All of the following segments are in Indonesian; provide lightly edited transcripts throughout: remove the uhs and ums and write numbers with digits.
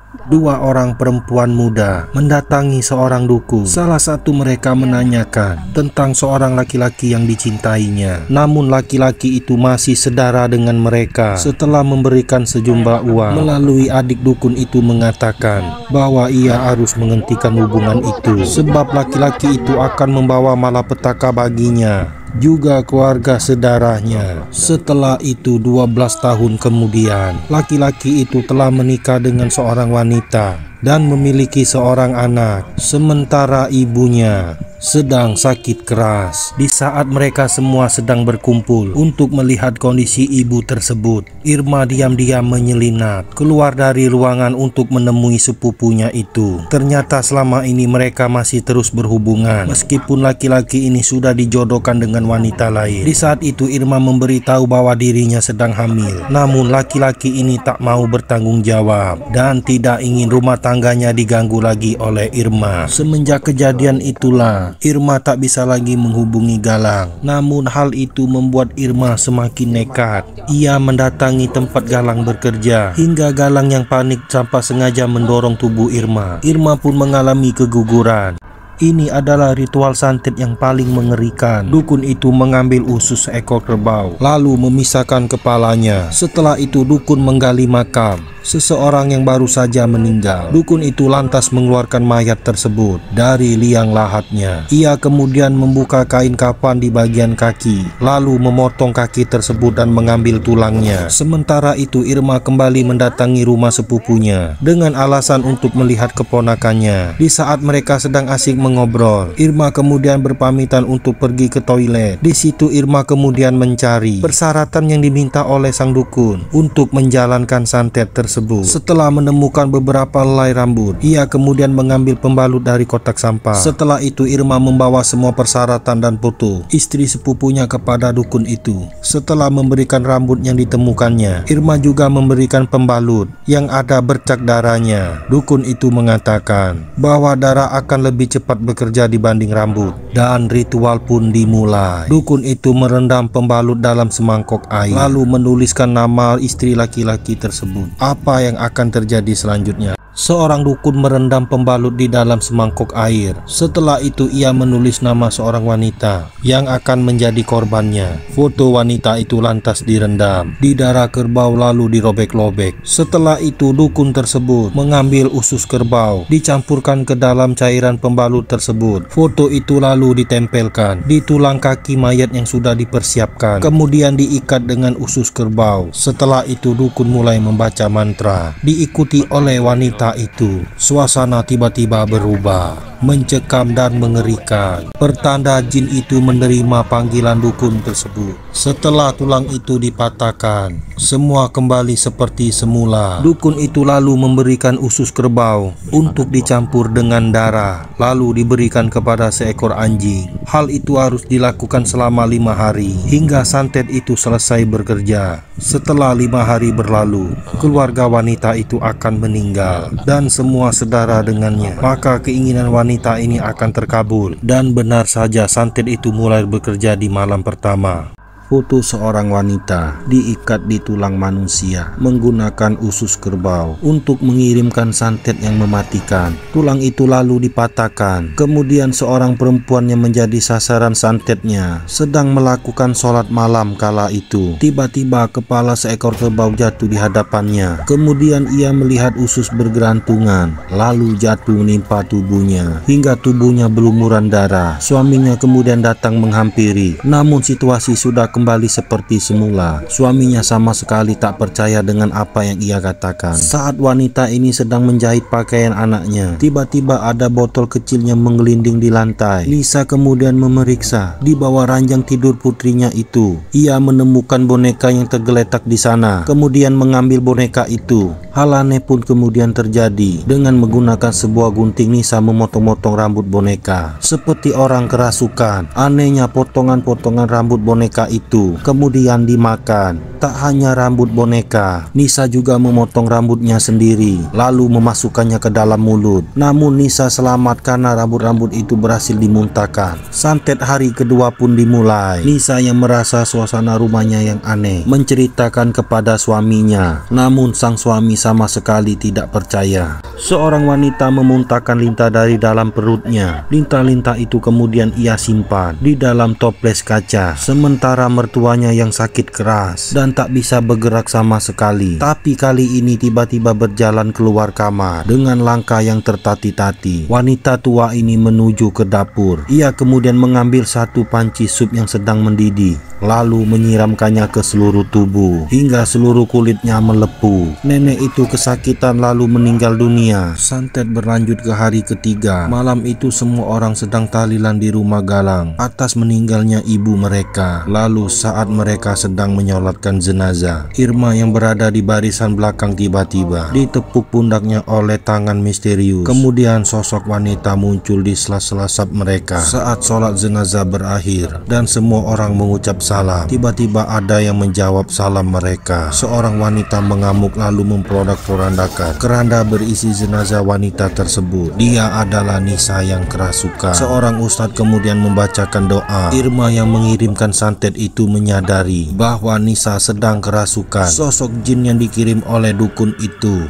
Dua orang perempuan muda mendatangi seorang dukun. Salah satu mereka menanyakan tentang seorang laki-laki yang dicintainya. Namun laki-laki itu masih sedara dengan mereka. Setelah memberikan sejumlah uang, melalui adik dukun itu mengatakan bahwa ia harus menghentikan hubungan itu, sebab laki-laki itu akan membawa malapetaka baginya, juga keluarga sedarahnya. Setelah itu 12 tahun kemudian, laki-laki itu telah menikah dengan seorang wanita dan memiliki seorang anak, sementara ibunya sedang sakit keras. Di saat mereka semua sedang berkumpul untuk melihat kondisi ibu tersebut, Irma diam-diam menyelinap keluar dari ruangan untuk menemui sepupunya itu. Ternyata selama ini mereka masih terus berhubungan, meskipun laki-laki ini sudah dijodohkan dengan wanita lain. Di saat itu Irma memberitahu bahwa dirinya sedang hamil. Namun laki-laki ini tak mau bertanggung jawab dan tidak ingin rumah tangganya diganggu lagi oleh Irma. Semenjak kejadian itulah Irma tak bisa lagi menghubungi Galang. Namun hal itu membuat Irma semakin nekat. Ia mendatangi tempat Galang bekerja, hingga Galang yang panik tanpa sengaja mendorong tubuh Irma. Irma pun mengalami keguguran. Ini adalah ritual santet yang paling mengerikan. Dukun itu mengambil usus seekor kerbau, lalu memisahkan kepalanya. Setelah itu dukun menggali makam seseorang yang baru saja meninggal. Dukun itu lantas mengeluarkan mayat tersebut dari liang lahatnya. Ia kemudian membuka kain kafan di bagian kaki, lalu memotong kaki tersebut dan mengambil tulangnya. Sementara itu Irma kembali mendatangi rumah sepupunya dengan alasan untuk melihat keponakannya. Di saat mereka sedang asik mengobrol, Irma kemudian berpamitan untuk pergi ke toilet. Di situ Irma kemudian mencari persyaratan yang diminta oleh sang dukun untuk menjalankan santet tersebut. Setelah menemukan beberapa helai rambut, ia kemudian mengambil pembalut dari kotak sampah. Setelah itu Irma membawa semua persyaratan dan foto istri sepupunya kepada dukun itu. Setelah memberikan rambut yang ditemukannya, Irma juga memberikan pembalut yang ada bercak darahnya. Dukun itu mengatakan bahwa darah akan lebih cepat bekerja dibanding rambut, dan ritual pun dimulai. Dukun itu merendam pembalut dalam semangkok air, lalu menuliskan nama istri laki-laki tersebut. Apa yang akan terjadi selanjutnya? Seorang dukun merendam pembalut di dalam semangkok air. Setelah itu ia menulis nama seorang wanita yang akan menjadi korbannya. Foto wanita itu lantas direndam di darah kerbau lalu dirobek-lobek. Setelah itu dukun tersebut mengambil usus kerbau, dicampurkan ke dalam cairan pembalut tersebut. Foto itu lalu ditempelkan di tulang kaki mayat yang sudah dipersiapkan, kemudian diikat dengan usus kerbau. Setelah itu dukun mulai membaca mantra, diikuti oleh wanita itu. Suasana tiba-tiba berubah, mencekam dan mengerikan. Pertanda jin itu menerima panggilan dukun tersebut. Setelah tulang itu dipatahkan, semua kembali seperti semula. Dukun itu lalu memberikan usus kerbau untuk dicampur dengan darah, lalu diberikan kepada seekor anjing. Hal itu harus dilakukan selama 5 hari hingga santet itu selesai bekerja. Setelah 5 hari berlalu, keluarga wanita itu akan meninggal dan semua saudara dengannya. Maka keinginan wanita ini akan terkabul, dan benar saja santet itu mulai bekerja di malam pertama. Foto seorang wanita diikat di tulang manusia menggunakan usus kerbau untuk mengirimkan santet yang mematikan. Tulang itu lalu dipatahkan. Kemudian seorang perempuan yang menjadi sasaran santetnya sedang melakukan sholat malam kala itu. Tiba-tiba kepala seekor kerbau jatuh di hadapannya. Kemudian ia melihat usus bergerantungan lalu jatuh menimpa tubuhnya hingga tubuhnya berlumuran darah. Suaminya kemudian datang menghampiri, namun situasi sudah kembali seperti semula. Suaminya sama sekali tak percaya dengan apa yang ia katakan. Saat wanita ini sedang menjahit pakaian anaknya, tiba-tiba ada botol kecil yang menggelinding di lantai. Lisa kemudian memeriksa di bawah ranjang tidur putrinya itu. Ia menemukan boneka yang tergeletak di sana, kemudian mengambil boneka itu. Hal aneh pun kemudian terjadi. Dengan menggunakan sebuah gunting, Lisa memotong-motong rambut boneka seperti orang kerasukan. Anehnya potongan-potongan rambut boneka itu itu, kemudian dimakan. Tak hanya rambut boneka, Nisa juga memotong rambutnya sendiri, lalu memasukkannya ke dalam mulut. Namun Nisa selamat karena rambut-rambut itu berhasil dimuntahkan. Santet hari kedua pun dimulai. Nisa yang merasa suasana rumahnya yang aneh, menceritakan kepada suaminya. Namun sang suami sama sekali tidak percaya. Seorang wanita memuntahkan lintah dari dalam perutnya. Lintah-lintah itu kemudian ia simpan di dalam toples kaca. Sementara mertuanya yang sakit keras dan tak bisa bergerak sama sekali. Tapi kali ini tiba-tiba berjalan keluar kamar dengan langkah yang tertati-tati. Wanita tua ini menuju ke dapur. Ia kemudian mengambil satu panci sup yang sedang mendidih, lalu menyiramkannya ke seluruh tubuh hingga seluruh kulitnya melepuh. Nenek itu kesakitan lalu meninggal dunia. Santet berlanjut ke hari ketiga. Malam itu semua orang sedang tahlilan di rumah Galang atas meninggalnya ibu mereka. Lalu saat mereka sedang menyolatkan jenazah, Irma yang berada di barisan belakang tiba-tiba ditepuk pundaknya oleh tangan misterius. Kemudian sosok wanita muncul di sela-sela saf mereka. Saat sholat jenazah berakhir dan semua orang mengucap salam, tiba-tiba ada yang menjawab salam mereka. Seorang wanita mengamuk lalu memporak-porandakan keranda berisi jenazah wanita tersebut. Dia adalah Nisa yang kerasukan. Seorang ustadz kemudian membacakan doa. Irma yang mengirimkan santet itu menyadari bahwa Nisa sedang kerasukan sosok jin yang dikirim oleh dukun itu.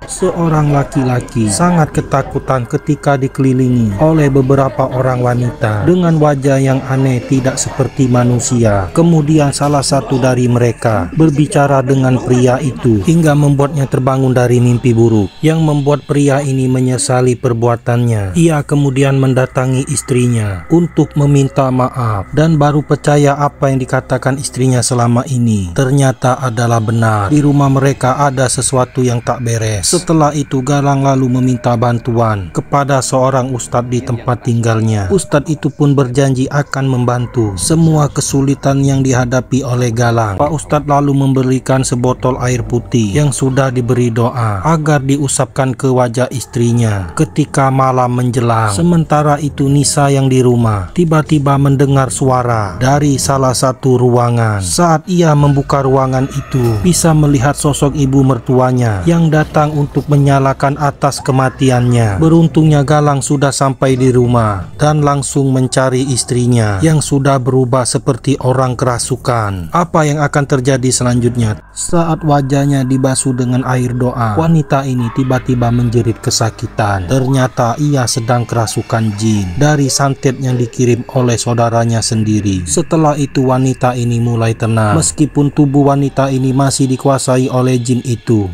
Seorang laki-laki sangat ketakutan ketika dikelilingi oleh beberapa orang wanita dengan wajah yang aneh tidak seperti manusia. Kemudian salah satu dari mereka berbicara dengan pria itu hingga membuatnya terbangun dari mimpi buruk yang membuat pria ini menyesali perbuatannya. Ia kemudian mendatangi istrinya untuk meminta maaf dan baru percaya apa yang dikatakan istrinya selama ini ternyata adalah benar. Di rumah mereka ada sesuatu yang tak beres. Setelah itu Galang lalu meminta bantuan kepada seorang ustadz di tempat tinggalnya. Ustadz itu pun berjanji akan membantu semua kesulitan yang dihadapi oleh Galang. Pak Ustadz lalu memberikan sebotol air putih yang sudah diberi doa agar diusapkan ke wajah istrinya ketika malam menjelang. Sementara itu Nisa yang di rumah tiba-tiba mendengar suara dari salah satu ruangan. Saat ia membuka ruangan itu, bisa melihat sosok ibu mertuanya yang datang untuk menyalakan atas kematiannya. Beruntungnya Galang sudah sampai di rumah dan langsung mencari istrinya yang sudah berubah seperti orang kerasukan. Apa yang akan terjadi selanjutnya? Saat wajahnya dibasuh dengan air doa, wanita ini tiba-tiba menjerit kesakitan. Ternyata ia sedang kerasukan jin dari santet yang dikirim oleh saudaranya sendiri. Setelah itu wanita ini mulai tenang meskipun tubuh wanita ini masih dikuasai oleh jin itu.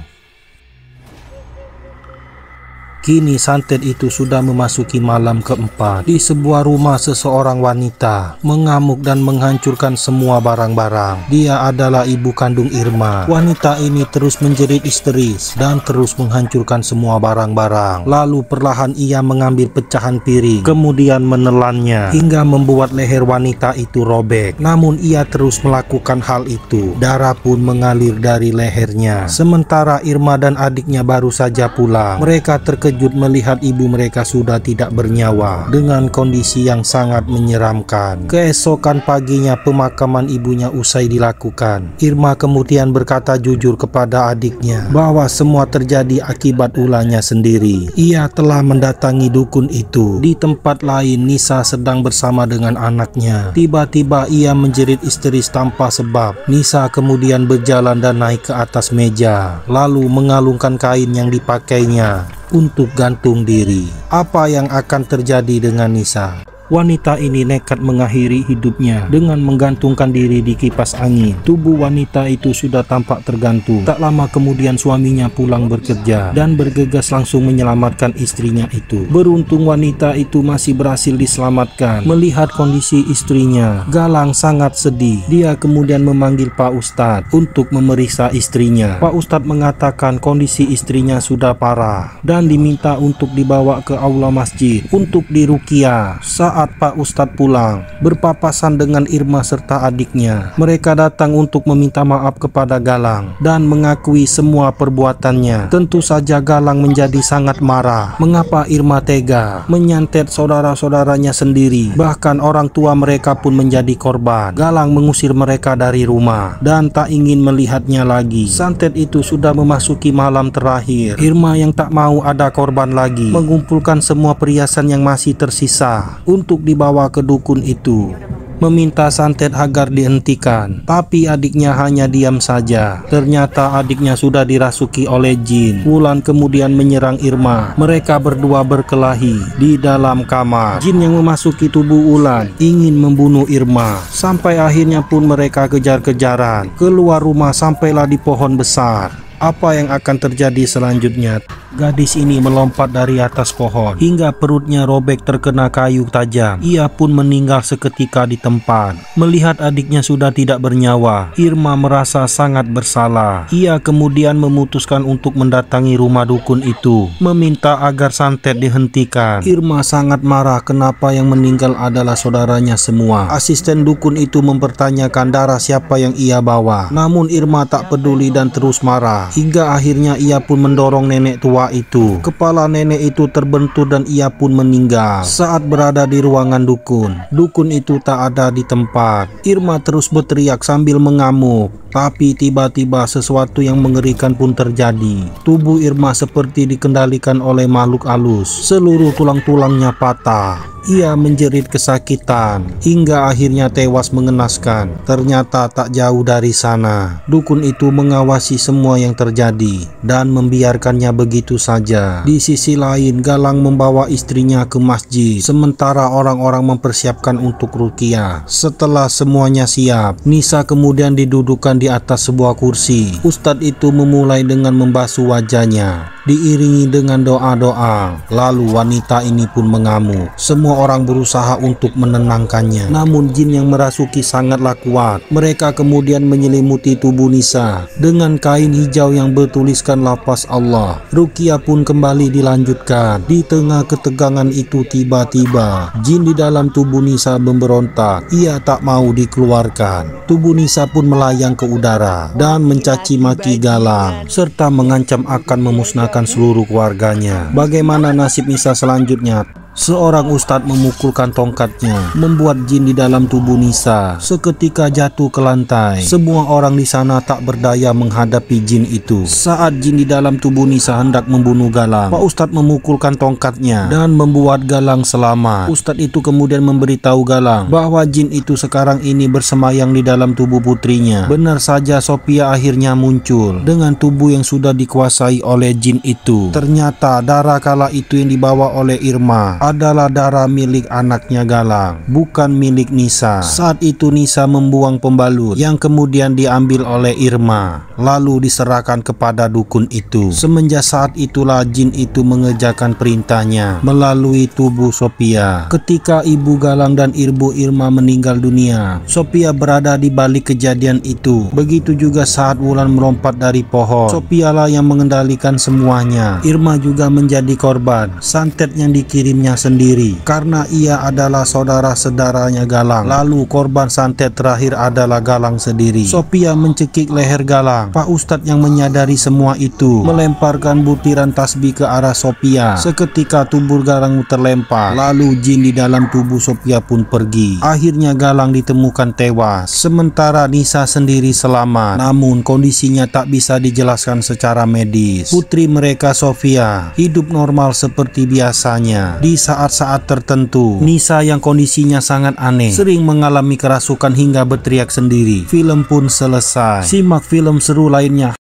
Kini santet itu sudah memasuki malam keempat. Di sebuah rumah seseorang wanita mengamuk dan menghancurkan semua barang-barang. Dia adalah ibu kandung Irma. Wanita ini terus menjerit histeris dan terus menghancurkan semua barang-barang. Lalu perlahan ia mengambil pecahan piring, kemudian menelannya hingga membuat leher wanita itu robek. Namun ia terus melakukan hal itu. Darah pun mengalir dari lehernya. Sementara Irma dan adiknya baru saja pulang. Mereka terkejut melihat ibu mereka sudah tidak bernyawa dengan kondisi yang sangat menyeramkan. Keesokan paginya pemakaman ibunya usai dilakukan. Irma kemudian berkata jujur kepada adiknya bahwa semua terjadi akibat ulahnya sendiri. Ia telah mendatangi dukun itu. Di tempat lain Nisa sedang bersama dengan anaknya. Tiba-tiba ia menjerit histeris tanpa sebab. Nisa kemudian berjalan dan naik ke atas meja, lalu mengalungkan kain yang dipakainya untuk gantung diri. Apa yang akan terjadi dengan Nisa? Wanita ini nekat mengakhiri hidupnya dengan menggantungkan diri di kipas angin. Tubuh wanita itu sudah tampak tergantung. Tak lama kemudian suaminya pulang bekerja dan bergegas langsung menyelamatkan istrinya itu. Beruntung wanita itu masih berhasil diselamatkan. Melihat kondisi istrinya, Galang sangat sedih. Dia kemudian memanggil Pak Ustadz untuk memeriksa istrinya. Pak Ustadz mengatakan kondisi istrinya sudah parah dan diminta untuk dibawa ke aula masjid untuk diruqyah. Saat Saat Pak Ustadz pulang, berpapasan dengan Irma serta adiknya. Mereka datang untuk meminta maaf kepada Galang dan mengakui semua perbuatannya. Tentu saja Galang menjadi sangat marah. Mengapa Irma tega menyantet saudara-saudaranya sendiri? Bahkan orang tua mereka pun menjadi korban. Galang mengusir mereka dari rumah dan tak ingin melihatnya lagi. Santet itu sudah memasuki malam terakhir. Irma yang tak mau ada korban lagi mengumpulkan semua perhiasan yang masih tersisa untuk dibawa ke dukun itu, meminta santet agar dihentikan. Tapi adiknya hanya diam saja. Ternyata adiknya sudah dirasuki oleh jin. Wulan kemudian menyerang Irma. Mereka berdua berkelahi di dalam kamar. Jin yang memasuki tubuh Wulan ingin membunuh Irma. Sampai akhirnya pun mereka kejar-kejaran. Keluar rumah sampailah di pohon besar. Apa yang akan terjadi selanjutnya? Gadis ini melompat dari atas pohon hingga perutnya robek terkena kayu tajam. Ia pun meninggal seketika di tempat. Melihat adiknya sudah tidak bernyawa, Irma merasa sangat bersalah. Ia kemudian memutuskan untuk mendatangi rumah dukun itu, meminta agar santet dihentikan. Irma sangat marah kenapa yang meninggal adalah saudaranya semua. Asisten dukun itu mempertanyakan darah siapa yang ia bawa. Namun Irma tak peduli dan terus marah. Hingga akhirnya ia pun mendorong nenek tua itu. Kepala nenek itu terbentur dan ia pun meninggal. Saat berada di ruangan dukun, dukun itu tak ada di tempat. Irma terus berteriak sambil mengamuk. Tapi tiba-tiba sesuatu yang mengerikan pun terjadi. Tubuh Irma seperti dikendalikan oleh makhluk halus. Seluruh tulang-tulangnya patah. Ia menjerit kesakitan hingga akhirnya tewas mengenaskan. Ternyata tak jauh dari sana, dukun itu mengawasi semua yang terjadi dan membiarkannya begitu saja. Di sisi lain, Galang membawa istrinya ke masjid, sementara orang-orang mempersiapkan untuk ruqyah. Setelah semuanya siap, Nisa kemudian didudukkan di atas sebuah kursi. Ustadz itu memulai dengan membasuh wajahnya, diiringi dengan doa-doa. Lalu wanita ini pun mengamuk. Semua orang berusaha untuk menenangkannya, namun jin yang merasuki sangatlah kuat. Mereka kemudian menyelimuti tubuh Nisa dengan kain hijau yang bertuliskan lafaz Allah. Ruqyah pun kembali dilanjutkan. Di tengah ketegangan itu tiba-tiba jin di dalam tubuh Nisa memberontak. Ia tak mau dikeluarkan. Tubuh Nisa pun melayang ke udara dan mencaci maki Galang serta mengancam akan memusnahkan seluruh keluarganya. Bagaimana nasib Nisa selanjutnya? Seorang ustadz memukulkan tongkatnya, membuat jin di dalam tubuh Nisa seketika jatuh ke lantai. Semua orang di sana tak berdaya menghadapi jin itu. Saat jin di dalam tubuh Nisa hendak membunuh Galang, Pak Ustadz memukulkan tongkatnya dan membuat Galang selamat. Ustadz itu kemudian memberitahu Galang bahwa jin itu sekarang ini bersemayam di dalam tubuh putrinya. Benar saja, Sophia akhirnya muncul dengan tubuh yang sudah dikuasai oleh jin itu. Ternyata darah kala itu yang dibawa oleh Irma adalah darah milik anaknya Galang, bukan milik Nisa. Saat itu Nisa membuang pembalut yang kemudian diambil oleh Irma, lalu diserahkan kepada dukun itu. Semenjak saat itulah jin itu mengerjakan perintahnya melalui tubuh Sophia. Ketika ibu Galang dan ibu Irma meninggal dunia, Sophia berada di balik kejadian itu. Begitu juga saat Wulan melompat dari pohon, Sophia lah yang mengendalikan semuanya. Irma juga menjadi korban santet yang dikirimnya sendiri karena ia adalah saudara-saudaranya Galang. Lalu korban santet terakhir adalah Galang sendiri. Sophia mencekik leher Galang. Pak Ustadz yang menyadari semua itu melemparkan butiran tasbih ke arah Sophia. Seketika tubuh Galang terlempar, lalu jin di dalam tubuh Sophia pun pergi. Akhirnya Galang ditemukan tewas, sementara Nisa sendiri selamat. Namun kondisinya tak bisa dijelaskan secara medis. Putri mereka Sophia hidup normal seperti biasanya. Di saat-saat tertentu, Nisa yang kondisinya sangat aneh sering mengalami kerasukan hingga berteriak sendiri. Film pun selesai. Simak film seru lainnya